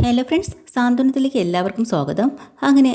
Hello friends, സാന്ത്വനത്തിലേക്ക് എല്ലാവർക്കും സ്വാഗതം. അങ്ങനെ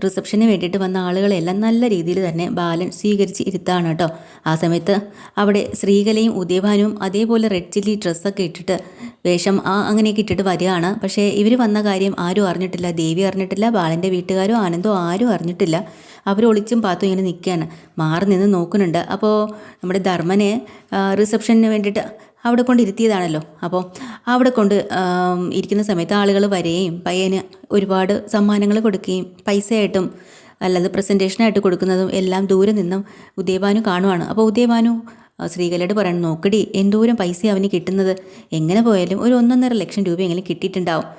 റിസപ്ഷന് വേണ്ടിയിട്ട് വന്ന ആളുകളെല്ലാം നല്ല രീതിയിൽ തന്നെ ബാലൻ സ്വീകരിച്ച് ഇരുത്താണ് കേട്ടോ. ആ സമയത്ത് അവിടെ ശ്രീകലയും ഉദയഭാനുവും അതേപോലെ റെഡ് ചില്ലി ഡ്രസ്സൊക്കെ ഇട്ടിട്ട് വേഷം അങ്ങനെയൊക്കെ ഇട്ടിട്ട് വരികയാണ്. പക്ഷേ ഇവർ വന്ന കാര്യം ആരും അറിഞ്ഞിട്ടില്ല. ദേവി അറിഞ്ഞിട്ടില്ല, ബാലൻ്റെ വീട്ടുകാരോ ആനന്ദോ ആരും അറിഞ്ഞിട്ടില്ല. അവർ ഒളിച്ചും പാത്തും ഇങ്ങനെ നിൽക്കുകയാണ്, മാറി നിന്ന് നോക്കുന്നുണ്ട്. അപ്പോൾ നമ്മുടെ ധർമ്മനെ റിസപ്ഷന് വേണ്ടിയിട്ട് അവിടെ കൊണ്ട് ഇരുത്തിയതാണല്ലോ. അപ്പോൾ അവിടെ കൊണ്ട് ഇരിക്കുന്ന സമയത്ത് ആളുകൾ വരികയും പയ്യന് ഒരുപാട് സമ്മാനങ്ങൾ കൊടുക്കുകയും പൈസയായിട്ടും അല്ലാതെ പ്രസൻറ്റേഷനായിട്ട് കൊടുക്കുന്നതും എല്ലാം ദൂരെ നിന്നും ഉദയഭാനു കാണുവാണ്. അപ്പോൾ ഉദയഭാനു ശ്രീകലയോട് പറയണം, നോക്കടി എന്തോരം പൈസ അവന് കിട്ടുന്നത്, എങ്ങനെ പോയാലും ഒരു 1.5 ലക്ഷം രൂപയെങ്കിലും കിട്ടിയിട്ടുണ്ടാവും,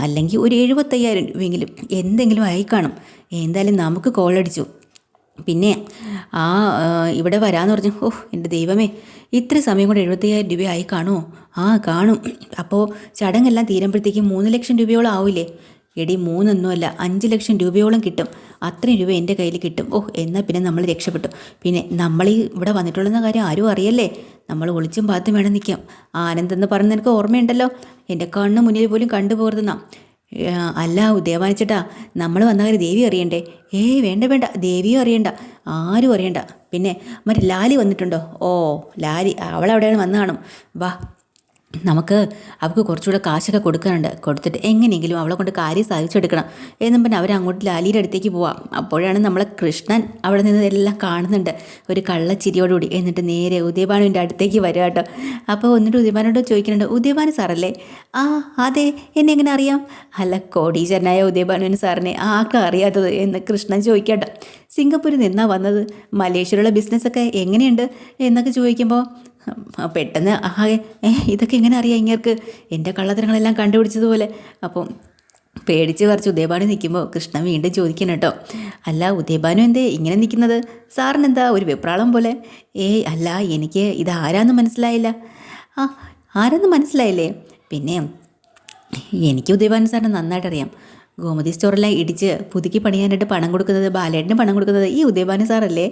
അല്ലെങ്കിൽ ഒരു 75,000 രൂപയെങ്കിലും എന്തെങ്കിലും ആയി കാണും. എന്തായാലും നമുക്ക് കോളടിച്ചു. പിന്നെ ഇവിടെ വരാമെന്ന് പറഞ്ഞു. എൻ്റെ ദൈവമേ, ഇത്ര സമയം കൊണ്ട് 75,000 രൂപ ആയി കാണുമോ? കാണും. അപ്പോൾ ചടങ്ങെല്ലാം തീരുമ്പോഴത്തേക്കും 3 ലക്ഷം രൂപയോളം ആവില്ലേ? എടി 3 5 ലക്ഷം രൂപയോളം കിട്ടും. അത്രയും രൂപ എൻ്റെ കയ്യിൽ കിട്ടും. എന്നാൽ പിന്നെ നമ്മൾ രക്ഷപ്പെട്ടു. പിന്നെ നമ്മൾ ഇവിടെ വന്നിട്ടുള്ള കാര്യം ആരും അറിയല്ലേ, നമ്മൾ ഒളിച്ചും പാത്തും വേണം നിൽക്കാം. ആനന്ദെന്ന് പറഞ്ഞ് നിനക്ക് ഓർമ്മയുണ്ടല്ലോ, എൻ്റെ കണ്ണ് മുന്നിൽ പോലും കണ്ടുപോകരുതെന്നാ. അല്ല ഉദയവാനിച്ചേട്ടാ, നമ്മൾ വന്ന കാര്യം ദേവി അറിയണ്ടേ? വേണ്ട ദേവിയും അറിയണ്ട, ആരും അറിയണ്ട. പിന്നെ മറ്റേ ലാലി വന്നിട്ടുണ്ടോ? ലാലി അവളവിടെയാണ് വന്നു കാണും. വാ, നമുക്ക് അവൾക്ക് കുറച്ചുകൂടെ കാശൊക്കെ കൊടുക്കാനുണ്ട്, കൊടുത്തിട്ട് എങ്ങനെയെങ്കിലും അവളെ കൊണ്ട് കാര്യം സാധിച്ചെടുക്കണം എന്നും പറഞ്ഞ് അവരങ്ങോട്ട് ലാലിയുടെ അടുത്തേക്ക് പോവാം. അപ്പോഴാണ് നമ്മളെ കൃഷ്ണൻ അവിടെ നിന്ന് എല്ലാം കാണുന്നുണ്ട് ഒരു കള്ളച്ചിരിയോടുകൂടി. എന്നിട്ട് നേരെ ഉദയഭാനുവിൻ്റെ അടുത്തേക്ക് വരിക കേട്ടോ. അപ്പോൾ എന്നിട്ട് ഉദയഭാനോട് ചോദിക്കുന്നുണ്ട്, ഉദയഭാനു സാറല്ലേ? അതെ, എന്നെ എങ്ങനെ അറിയാം? അല്ല, കോടീശ്വരനായ ഉദയഭാനുവിന് സാറിനെ ആർക്കും അറിയാത്തത് എന്ന് കൃഷ്ണൻ ചോദിക്കട്ടോ. സിംഗപ്പൂരിൽ നിന്നാണ് വന്നത്, മലേഷ്യയിലുള്ള ബിസിനസ്സൊക്കെ എങ്ങനെയുണ്ട് എന്നൊക്കെ ചോദിക്കുമ്പോൾ പെട്ടെന്ന് ഇതൊക്കെ എങ്ങനെ അറിയാം ഇങ്ങർക്ക്, എൻ്റെ കള്ളത്തരങ്ങളെല്ലാം കണ്ടുപിടിച്ചതുപോലെ. അപ്പം പേടിച്ച് പറിച്ച് ഉദയഭാനു നിൽക്കുമ്പോൾ കൃഷ്ണൻ വീണ്ടും ചോദിക്കണം കേട്ടോ, അല്ല ഉദയഭാനു എന്തേ ഇങ്ങനെ നിൽക്കുന്നത്? സാറിനെന്താ ഒരു വെപ്രാളം പോലെ? അല്ല, എനിക്ക് ഇത് ആരാന്ന് മനസ്സിലായില്ല. ആരാന്ന് മനസ്സിലായില്ലേ? പിന്നെ എനിക്ക് ഉദയഭാനു സാറിനെ നന്നായിട്ട് അറിയാം. ഗോമതി സ്റ്റോറെല്ലാം ഇടിച്ച് പുതുക്കി പണിയാനായിട്ട് പണം കൊടുക്കുന്നത്, ബാലേട്ടന് പണം കൊടുക്കുന്നത് ഈ ഉദയഭാനു സാറല്ലേ?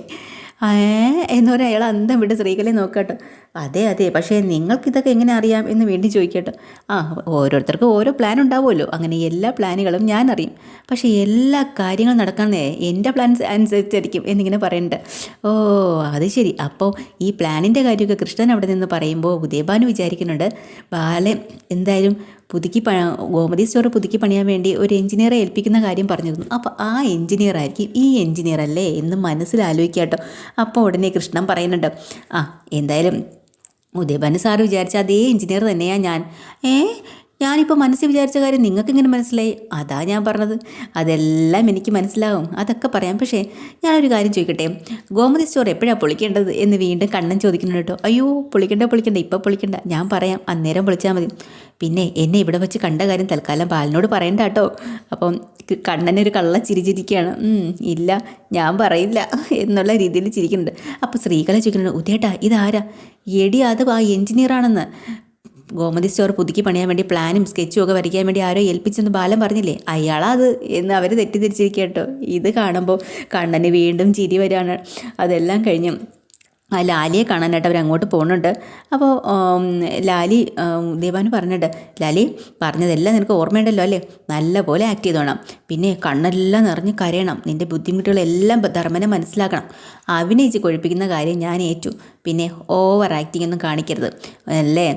എന്ന് പറയാൻ അയാൾ അന്തം വിട്ട് സ്ത്രീകളെ നോക്കട്ടോ. അതെ, പക്ഷേ നിങ്ങൾക്കിതൊക്കെ എങ്ങനെ അറിയാം എന്ന് വീണ്ടും ചോദിക്കട്ടോ. ഓരോരുത്തർക്കും ഓരോ പ്ലാൻ ഉണ്ടാവുമല്ലോ, അങ്ങനെ എല്ലാ പ്ലാനുകളും ഞാൻ അറിയും. പക്ഷേ എല്ലാ കാര്യങ്ങളും നടക്കാനേ എൻ്റെ പ്ലാൻ അനുസരിച്ചായിരിക്കും എന്നിങ്ങനെ പറയുന്നുണ്ട്. അത് ശരി. അപ്പോൾ ഈ പ്ലാനിൻ്റെ കാര്യമൊക്കെ കൃഷ്ണൻ അവിടെ നിന്ന് പറയുമ്പോൾ ഉദയഭാനു വിചാരിക്കുന്നുണ്ട്, ബാലൻ എന്തായാലും ഗോമതി സ്റ്റോർ പുതുക്കി പണിയാൻ വേണ്ടി ഒരു എഞ്ചിനീയറെ ഏൽപ്പിക്കുന്ന കാര്യം പറഞ്ഞിരുന്നു. അപ്പോൾ ആ എഞ്ചിനീയർ ആയിരിക്കും ഈ എഞ്ചിനീയർ അല്ലേ എന്ന് മനസ്സിലാലോചിക്കുക കേട്ടോ. അപ്പോൾ ഉടനെ കൃഷ്ണൻ പറയുന്നുണ്ട്, എന്തായാലും ഉദയഭാനു സാറ് വിചാരിച്ച അതേ എഞ്ചിനീയർ തന്നെയാണ് ഞാൻ. ഞാനിപ്പോൾ മനസ്സിൽ വിചാരിച്ച കാര്യം നിങ്ങൾക്ക് ഇങ്ങനെ മനസ്സിലായി? അതാ ഞാൻ പറഞ്ഞത്, അതെല്ലാം എനിക്ക് മനസ്സിലാവും, അതൊക്കെ പറയാം. പക്ഷേ ഞാനൊരു കാര്യം ചോദിക്കട്ടെ, ഗോമതി സ്റ്റോർ എപ്പോഴാണ് പൊളിക്കേണ്ടത് എന്ന് വീണ്ടും കണ്ണൻ ചോദിക്കുന്നുണ്ട് കേട്ടോ. അയ്യോ, പൊളിക്കണ്ട, ഇപ്പോൾ പൊളിക്കണ്ട, ഞാൻ പറയാം, അന്നേരം പൊളിച്ചാൽ മതി. പിന്നെ എന്നെ ഇവിടെ വെച്ച് കണ്ട കാര്യം തൽക്കാലം ബാലനോട് പറയണ്ട കേട്ടോ. അപ്പം കണ്ണനൊരു കള്ള ചിരിച്ചിരിക്കുകയാണ്. ഇല്ല, ഞാൻ പറയില്ല എന്നുള്ള രീതിയിൽ ചിരിക്കുന്നുണ്ട്. അപ്പോൾ സ്ത്രീകളെ ചോദിക്കുന്നുണ്ട്, ഉദയേട്ടാ ഇതാരാ? എടി അത് ആ എഞ്ചിനീയറാണെന്ന്. ഗോമതി സ്റ്റോർ പുതുക്കി പണിയാൻ വേണ്ടി പ്ലാനും സ്കെച്ചും ഒക്കെ വരയ്ക്കാൻ വേണ്ടി ആരോ ഏൽപ്പിച്ചെന്ന് ബാലൻ പറഞ്ഞില്ലേ, അയാളത് എന്ന് അവർ തെറ്റിദ്ധരിച്ചിരിക്കുക കേട്ടോ. ഇത് കാണുമ്പോൾ കണ്ണന് വീണ്ടും ചിരി വരികയാണ്. അതെല്ലാം കഴിഞ്ഞ് ലാലിയെ കാണാനായിട്ട് അവരങ്ങോട്ട് പോകുന്നുണ്ട്. അപ്പോൾ ലാലി ദേവാനു പറഞ്ഞിട്ട്, ലാലി പറഞ്ഞതെല്ലാം നിനക്ക് ഓർമ്മയുണ്ടല്ലോ അല്ലേ, നല്ല പോലെ ആക്ട് ചെയ്തോണം, പിന്നെ കണ്ണെല്ലാം നിറഞ്ഞ് കരയണം, നിൻ്റെ ബുദ്ധിമുട്ടുകളെല്ലാം ധർമ്മനെ മനസ്സിലാക്കണം, അഭിനയിച്ച് കൊഴിപ്പിക്കുന്ന കാര്യം ഞാൻ ഏറ്റു, പിന്നെ ഓവർ ആക്ടിങ് ഒന്നും കാണിക്കരുത് അല്ലേ,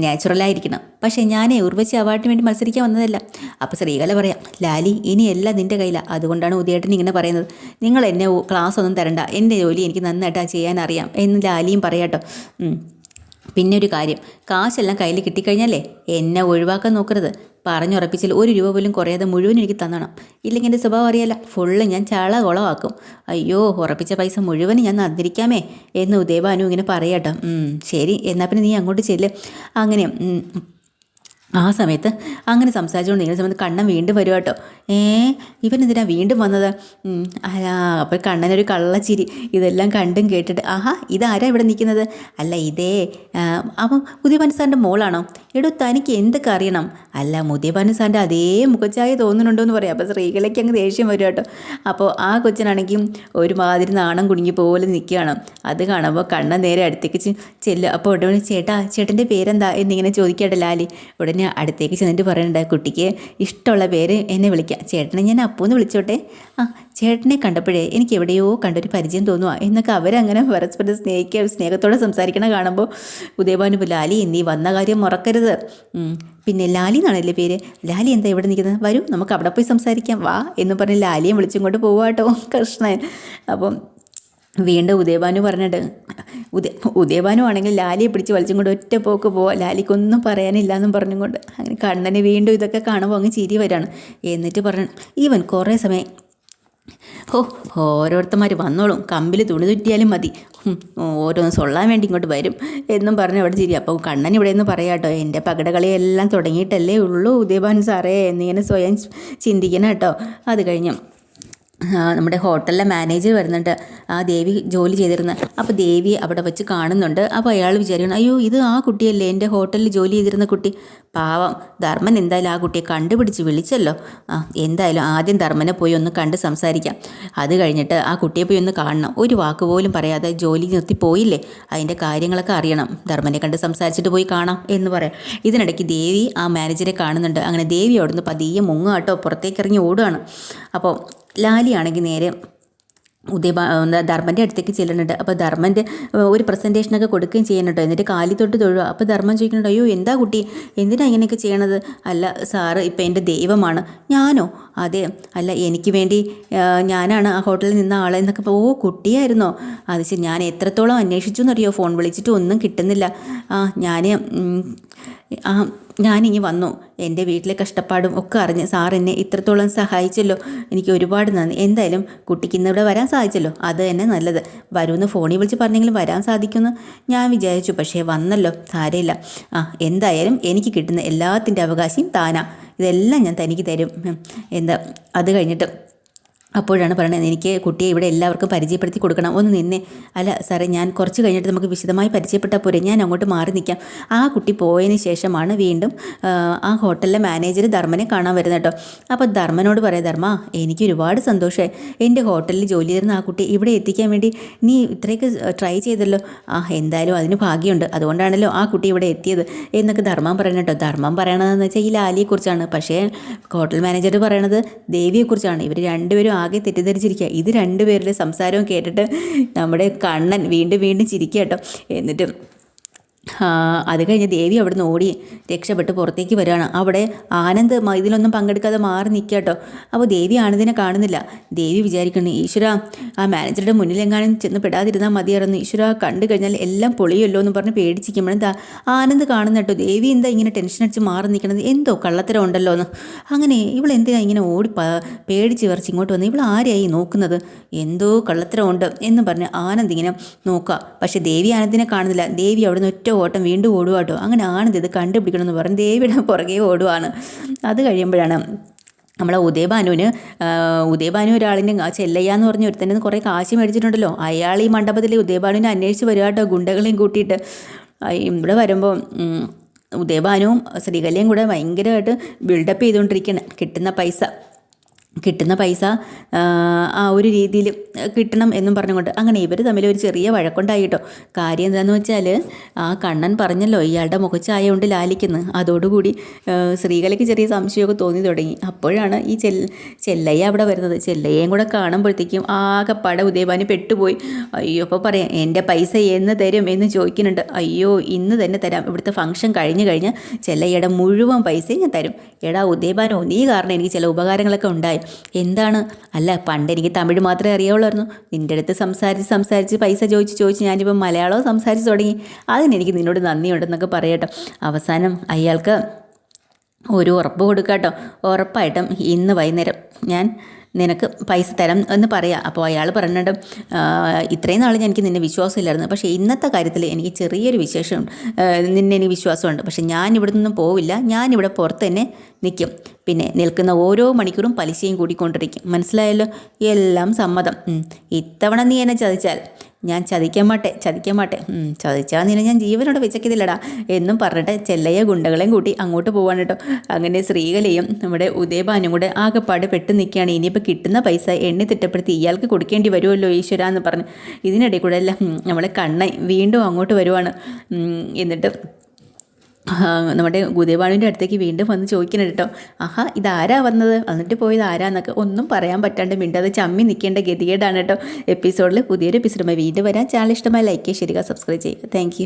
നാച്ചുറലായിരിക്കണം. പക്ഷേ ഞാൻ ഉർവശി അവാർഡിന് വേണ്ടി മത്സരിക്കാൻ വന്നതല്ല. അപ്പോൾ ശ്രീകല പറയാം, ലാലി ഇനിയെല്ലാം നിൻ്റെ കയ്യിലാണ്, അതുകൊണ്ടാണ് ഉദയേട്ടൻ ഇങ്ങനെ പറയുന്നത്, നിങ്ങൾ എന്നെ ക്ലാസ് ഒന്നും തരണ്ട, എൻ്റെ ജോലി എനിക്ക് നന്നായിട്ട് ചെയ്യാൻ അറിയാം എന്ന് ലാലിയും പറയാട്ടോ. പിന്നെ ഒരു കാര്യം, കാശെല്ലാം കയ്യിൽ കിട്ടിക്കഴിഞ്ഞാലേ എന്നെ ഒഴിവാക്കാൻ നോക്കരുത്, പറഞ്ഞുറപ്പിച്ചാൽ 1 രൂപ പോലും കുറയാതെ മുഴുവൻ എനിക്ക് തന്നണം, ഇല്ലെങ്കിൽ എൻ്റെ സ്വഭാവം അറിയാല, ഫുള്ള് ഞാൻ ചാള കുളമാക്കും. അയ്യോ, ഉറപ്പിച്ച പൈസ മുഴുവനും ഞാൻ തന്നിരിക്കാമേ എന്ന് ഉദയഭാനു ഇങ്ങനെ പറയാട്ടോ. ശരി, എന്നാൽ പിന്നെ നീ അങ്ങോട്ട് ചെല്ല്. അങ്ങനെ ആ സമയത്ത് അങ്ങനെ സംസാരിച്ചുകൊണ്ട് ഇങ്ങനെ സമയത്ത് കണ്ണൻ വീണ്ടും വരും കേട്ടോ. ഇവനെന്തിനാ വീണ്ടും വന്നത്? അപ്പോൾ കണ്ണനൊരു കള്ളച്ചിരി. ഇതെല്ലാം കണ്ടും കേട്ടിട്ട്, ഇതാരാ ഇവിടെ നിൽക്കുന്നത്? അല്ല, ഇതേ അപ്പം ഉദയഭാനു സാറിൻ്റെ മോളാണോ? എടോ, തനിക്ക് എന്തൊക്കെ അറിയണം? അല്ല, ഉദയഭാനു സാറിൻ്റെ അതേ മുഖച്ചായ തോന്നുന്നുണ്ടോ എന്ന് പറയാം. അപ്പോൾ സ്ത്രീകളേക്ക് അങ്ങ് ദേഷ്യം വരും കേട്ടോ. അപ്പോൾ ആ കൊച്ചനാണെങ്കിൽ ഒരുമാതിരി നാണം കുടുങ്ങി പോലെ നിൽക്കുകയാണ്. അത് കാണുമ്പോൾ കണ്ണൻ നേരെ അടുത്തേക്ക് ചെല്ലുക. അപ്പോൾ ഉടനെ ചേട്ടൻ്റെ പേരെന്താ എന്നിങ്ങനെ ചോദിക്കട്ടെ ലാലി. ഉടനെ ഉടനെ അടുത്തേക്ക് ചെന്നിട്ട് പറയുന്നുണ്ട്, കുട്ടിക്ക് ഇഷ്ടമുള്ള പേര് എന്നെ വിളിക്കാം, ചേട്ടനെ ഞാൻ അപ്പൂന്ന് വിളിച്ചോട്ടെ. ആ ചേട്ടനെ കണ്ടപ്പോഴേ എനിക്ക് എവിടെയോ കണ്ടൊരു പരിചയം തോന്നുക എന്നൊക്കെ അവരങ്ങനെ പരസ്പരം സ്നേഹത്തോടെ സംസാരിക്കണ കാണുമ്പോൾ ഉദയഭാനു ലാലി നീ വന്ന കാര്യം മറക്കരുത്. പിന്നെ ലാലി എന്നാണല്ലേ പേര്. ലാലി എന്താ ഇവിടെ നിൽക്കുന്നത്, വരൂ നമുക്ക് അവിടെ പോയി സംസാരിക്കാം വാ എന്ന് പറഞ്ഞ് ലാലിയെ വിളിച്ചുകൊണ്ട് പോവാട്ടോ കൃഷ്ണൻ. അപ്പം വീണ്ടും ഉദയഭാനു പറഞ്ഞിട്ട് ഉദയഭാനു ആണെങ്കിൽ ലാലിയെ പിടിച്ച് വലിച്ചും കൊണ്ട് ഒറ്റ പോക്ക് പോവാ, ലാലിക്കൊന്നും പറയാനില്ല എന്നും പറഞ്ഞും കൊണ്ട്. അങ്ങനെ കണ്ണന് വീണ്ടും ഇതൊക്കെ കാണുമ്പോൾ അങ്ങ് ചിരി വരാണ്. എന്നിട്ട് പറഞ്ഞു, ഈവൻ കുറേ സമയം ഓരോരുത്തന്മാർ വന്നോളും, കമ്പിൽ തുണി തുറ്റിയാലും മതി, ഓരോന്ന് സൊള്ളാൻ വേണ്ടി ഇങ്ങോട്ട് വരും എന്നും പറഞ്ഞ് അവിടെ ചിരി. അപ്പോൾ കണ്ണൻ ഇവിടെ നിന്ന് പറയാട്ടോ, എൻ്റെ പകടകളിയെല്ലാം തുടങ്ങിയിട്ടല്ലേ ഉള്ളൂ ഉദയഭാനു സാറേ എന്നിങ്ങനെ സ്വയം ചിന്തിക്കണം കേട്ടോ. അത് കഴിഞ്ഞു നമ്മുടെ ഹോട്ടലിലെ മാനേജർ വരുന്നുണ്ട്, ആ ദേവി ജോലി ചെയ്തിരുന്നത്. അപ്പോൾ ദേവി അവിടെ വെച്ച് കാണുന്നുണ്ട്. അപ്പോൾ അയാൾ വിചാരിക്കണം, അയ്യോ ഇത് ആ കുട്ടിയല്ലേ എൻ്റെ ഹോട്ടലിൽ ജോലി ചെയ്തിരുന്ന കുട്ടി. പാവം ധർമ്മൻ എന്തായാലും ആ കുട്ടിയെ കണ്ടുപിടിച്ച് വിളിച്ചല്ലോ. എന്തായാലും ആദ്യം ധർമ്മനെ പോയി ഒന്ന് കണ്ട് സംസാരിക്കാം, അത് കഴിഞ്ഞിട്ട് ആ കുട്ടിയെ പോയി ഒന്ന് കാണണം. ഒരു വാക്ക് പോലും പറയാതെ ജോലി നിർത്തി പോയില്ലേ, അതിൻ്റെ കാര്യങ്ങളൊക്കെ അറിയണം, ധർമ്മനെ കണ്ട് സംസാരിച്ചിട്ട് പോയി കാണാം എന്ന് പറയാം. ഇതിനിടയ്ക്ക് ദേവി ആ മാനേജറെ കാണുന്നുണ്ട്. അങ്ങനെ ദേവി അവിടുന്ന് പതിയെ മുങ്ങാട്ടോ പുറത്തേക്ക് ഇറങ്ങി ഓടുകയാണ്. അപ്പോൾ ലാലിയാണെങ്കിൽ നേരെ ധർമ്മൻ്റെ അടുത്തേക്ക് ചെല്ലുന്നുണ്ട്. അപ്പോൾ ധർമ്മൻ്റെ ഒരു പ്രസൻറ്റേഷനൊക്കെ കൊടുക്കുകയും ചെയ്യുന്നുണ്ടോ. എന്നിട്ട് കാലി തൊട്ട് തൊഴുക. അപ്പോൾ ധർമ്മം ചോദിക്കുന്നുണ്ടോ, അയ്യോ എന്താ കുട്ടി എന്തിനാ ഇങ്ങനെയൊക്കെ ചെയ്യണത്. അല്ല സാറ് ഇപ്പം എൻ്റെ ദൈവമാണ്. ഞാനോ, അതെ, അല്ല എനിക്ക് വേണ്ടി ഞാനാണ് ആ ഹോട്ടലിൽ നിന്ന ആളെന്നൊക്കെ. ഓ കുട്ടിയായിരുന്നോ, അത് ശരി. ഞാൻ എത്രത്തോളം അന്വേഷിച്ചു എന്നറിയോ, ഫോൺ വിളിച്ചിട്ട് ഒന്നും കിട്ടുന്നില്ല. ഞാനിങ്ങി വന്നു, എൻ്റെ വീട്ടിലെ കഷ്ടപ്പാടും ഒക്കെ അറിഞ്ഞ് സാർ എന്നെ ഇത്രത്തോളം സഹായിച്ചല്ലോ, എനിക്ക് ഒരുപാട് നന്ദി. എന്തായാലും കുട്ടിക്ക് ഇന്നിവിടെ വരാൻ സാധിച്ചല്ലോ, അത് തന്നെ നല്ലത്. വരുമെന്ന് ഫോണിൽ വിളിച്ച് പറഞ്ഞെങ്കിലും വരാൻ സാധിക്കുമെന്ന് ഞാൻ വിചാരിച്ചു, പക്ഷേ വന്നല്ലോ, സാരമില്ല. എന്തായാലും എനിക്ക് കിട്ടുന്ന എല്ലാത്തിൻ്റെ അവകാശം താനാ, ഇതെല്ലാം ഞാൻ തനിക്ക് തരും. എന്താ അത് കഴിഞ്ഞിട്ട് അപ്പോഴാണ് പറയുന്നത്, എനിക്ക് കുട്ടിയെ ഇവിടെ എല്ലാവർക്കും പരിചയപ്പെടുത്തി കൊടുക്കണം, ഒന്ന് നിന്നെ. അല്ല സാറേ, ഞാൻ കുറച്ച് കഴിഞ്ഞിട്ട് നമുക്ക് വിശദമായി പരിചയപ്പെട്ടാൽ പോരെ, ഞാൻ അങ്ങോട്ട് മാറി നിൽക്കാം. ആ കുട്ടി പോയതിന് ശേഷമാണ് വീണ്ടും ആ ഹോട്ടലിലെ മാനേജർ ധർമ്മനെ കാണാൻ വരുന്നത് കേട്ടോ. അപ്പോൾ ധർമ്മനോട് പറയാം, ധർമ്മ എനിക്ക് ഒരുപാട് സന്തോഷമായി, എൻ്റെ ഹോട്ടലിൽ ജോലി ചെയ്തിരുന്ന ആ കുട്ടി ഇവിടെ എത്തിക്കാൻ വേണ്ടി നീ ഇത്രയൊക്കെ ട്രൈ ചെയ്തല്ലോ. എന്തായാലും അതിന് ഭാഗ്യമുണ്ട്, അതുകൊണ്ടാണല്ലോ ആ കുട്ടി ഇവിടെ എത്തിയത് എന്നൊക്കെ ധർമ്മം പറയണം കേട്ടോ. ധർമ്മം പറയണതെന്ന് വെച്ചാൽ ഈ ലാലിയെക്കുറിച്ചാണ്, പക്ഷേ ഹോട്ടൽ മാനേജർ പറയണത് ദേവിയെക്കുറിച്ചാണ്. ഇവർ രണ്ടുപേരും ആകെ തെറ്റിദ്ധരിച്ചിരിക്കുക. ഇത് രണ്ടുപേരുടെ സംസാരവും കേട്ടിട്ട് നമ്മുടെ കണ്ണൻ വീണ്ടും വീണ്ടും ചിരിക്കുക കേട്ടോ. എന്നിട്ട് അത് കഴിഞ്ഞ് ദേവി അവിടുന്ന് ഓടി രക്ഷപ്പെട്ട് പുറത്തേക്ക് വരികയാണ്. അവിടെ ആനന്ദ് ഇതിലൊന്നും പങ്കെടുക്കാതെ മാറി നിൽക്കുക കേട്ടോ. അപ്പോൾ ദേവി ആനന്ദിനെ കാണുന്നില്ല. ദേവി വിചാരിക്കുന്നു, ഈശ്വര ആ മാനേജറുടെ മുന്നിലെങ്ങാനും ചെന്ന് പെടാതിരുന്നാൽ മതിയായിരുന്നു, ഈശ്വര കണ്ടു കഴിഞ്ഞാൽ എല്ലാം പൊളിയല്ലോ എന്ന് പറഞ്ഞ് പേടിച്ചിരിക്കുമ്പോഴെന്താ ആനന്ദ് കാണുന്ന കേട്ടോ. ദേവി എന്താ ഇങ്ങനെ ടെൻഷൻ അടിച്ച് മാറി നിൽക്കണത്, എന്തോ കള്ളത്തരം ഉണ്ടല്ലോ എന്ന്. അങ്ങനെ ഇവളെന്തിനാ ഇങ്ങനെ ഓടി പേടിച്ച് വിറച്ച് ഇങ്ങോട്ട് വന്ന്, ഇവൾ ആരെയായി നോക്കുന്നത്, എന്തോ കള്ളത്തരം ഉണ്ട് എന്ന് പറഞ്ഞ് ആനന്ദ് ഇങ്ങനെ നോക്കുക. പക്ഷേ ദേവി ആനന്ദിനെ കാണുന്നില്ല. ദേവി അവിടുന്ന് ഒറ്റ ഓട്ടം വീണ്ടും ഓടുവാട്ടോ. അങ്ങനെ ആനന്ദ് ഇത് കണ്ടുപിടിക്കണമെന്ന് പറഞ്ഞ് ദേവിയുടെ പുറകെ ഓടുവാണ്. അത് കഴിയുമ്പോഴാണ് നമ്മളെ ഉദയഭാനു ഒരാളിൻ്റെ ചെല്ലയ്യ എന്ന് പറഞ്ഞ ഒരുത്തന്നെ കുറേ കാശ് മേടിച്ചിട്ടുണ്ടല്ലോ, അയാൾ ഈ മണ്ഡപത്തിൽ ഉദയഭാനുവിനെ അന്വേഷിച്ച് വരിക കേട്ടോ, ഗുണ്ടകളെയും കൂട്ടിയിട്ട്. ഇവിടെ വരുമ്പോൾ ഉദയഭാനുവും ശ്രീകലയും കൂടെ ഭയങ്കരമായിട്ട് ബിൽഡപ്പ് ചെയ്തുകൊണ്ടിരിക്കുകയാണ്. കിട്ടുന്ന പൈസ ആ ഒരു രീതിയിൽ കിട്ടണം എന്നും പറഞ്ഞുകൊണ്ട് അങ്ങനെ ഇവർ തമ്മിൽ ഒരു ചെറിയ വഴക്കുണ്ടായിട്ടോ. കാര്യം എന്താണെന്ന് വെച്ചാൽ ആ കണ്ണൻ പറഞ്ഞല്ലോ ഇയാളുടെ മുഖച്ചായ കൊണ്ട് ലാലിക്കുന്നു. അതോടുകൂടി ശ്രീകലയ്ക്ക് ചെറിയ സംശയമൊക്കെ തോന്നി തുടങ്ങി. അപ്പോഴാണ് ഈ ചെല്ലയ്യ അവിടെ വരുന്നത്. ചെല്ലയ്യയും കൂടെ കാണുമ്പോഴത്തേക്കും ആകെപ്പാടെ ഉദയഭാനു പെട്ടുപോയി. അയ്യോ, അപ്പോൾ പറയാം എൻ്റെ പൈസ എന്ന് തരും എന്ന് ചോദിക്കുന്നുണ്ട്. അയ്യോ ഇന്ന് തന്നെ തരാം, ഇവിടുത്തെ ഫംഗ്ഷൻ കഴിഞ്ഞ് ചെല്ലയ്യയുടെ മുഴുവൻ പൈസയും ഞാൻ തരും. എടാ ഉദയഭാനു, നീ കാരണം എനിക്ക് ചില ഉപകാരങ്ങളൊക്കെ ഉണ്ടായി. എന്താണ്? അല്ല പണ്ട് എനിക്ക് തമിഴ് മാത്രമേ അറിയാവുള്ളായിരുന്നു. നിൻ്റെ അടുത്ത് സംസാരിച്ച് പൈസ ചോദിച്ച് ഞാനിപ്പോൾ മലയാളവും സംസാരിച്ച് തുടങ്ങി. അതിനെനിക്ക് നിന്നോട് നന്ദിയുണ്ടെന്നൊക്കെ പറയട്ടോ. അവസാനം അയാൾക്ക് ഒരു ഉറപ്പ് കൊടുക്കാട്ടോ. ഉറപ്പായിട്ടും ഇന്ന് വൈകുന്നേരം ഞാൻ നിനക്ക് പൈസ തരാം എന്ന് പറയാം. അപ്പോൾ അയാൾ പറയുന്നുണ്ട്, ഇത്രയും നാൾ എനിക്ക് നിന്നെ വിശ്വാസമില്ലായിരുന്നു, പക്ഷേ ഇന്നത്തെ കാര്യത്തിൽ എനിക്ക് ചെറിയൊരു വിശേഷം നിന്നെ എനിക്ക് വിശ്വാസമുണ്ട്. പക്ഷേ ഞാൻ ഇവിടെ നിന്നും പോവില്ല, ഞാനിവിടെ പുറത്ത് തന്നെ നിൽക്കും. പിന്നെ നിൽക്കുന്ന ഓരോ മണിക്കൂറും പലിശയും കൂടിക്കൊണ്ടിരിക്കും. മനസ്സിലായല്ലോ? എല്ലാം സമ്മതം. ഇത്തവണ നീ എന്നെ ചതിച്ചാൽ ഞാൻ ചതിക്കാൻ മാട്ടെ. ചതിച്ചാൽ നിന്നെ ഞാൻ ജീവനോടെ വെച്ചേക്കതില്ലടാ എന്നും പറഞ്ഞിട്ട് ചെല്ലയ്യ ഗുണ്ടകളെയും കൂട്ടി അങ്ങോട്ട് പോവാണ് കേട്ടോ. അങ്ങനെ ശ്രീകലയും നമ്മുടെ ഉദയഭാനും കൂടെ ആകെപ്പാട് പെട്ട് നിൽക്കുകയാണ്. ഇനിയിപ്പോൾ കിട്ടുന്ന പൈസ എണ്ണി തിട്ടപ്പെടുത്തി ഇയാൾക്ക് കൊടുക്കേണ്ടി വരുമല്ലോ ഈശ്വര എന്ന് പറഞ്ഞ്. ഇതിനിടയിൽ കൂടെ എല്ലാം നമ്മളെ കണ്ണൻ വീണ്ടും അങ്ങോട്ട് വരുവാണ്. എന്നിട്ട് നമ്മുടെ ഉദയഭാനുവിൻ്റെ അടുത്തേക്ക് വീണ്ടും വന്ന് ചോദിക്കണം കേട്ടോ. ആഹാ ഇതാരാ വന്നത്, എന്നിട്ട് പോയത് ആരാന്നൊക്കെ ഒന്നും പറയാൻ പറ്റാണ്ട് മിണ്ടാതെ ചമ്മി നിൽക്കേണ്ട ഗതികേടാണ് കേട്ടോ എപ്പിസോഡിൽ. പുതിയൊരു എപ്പിസോഡുമായി വീണ്ടും വരാം. ചാനൽ ഇഷ്ടമായി ലൈക്ക് ചെയ്യുക, സബ്സ്ക്രൈബ് ചെയ്യുക. താങ്ക്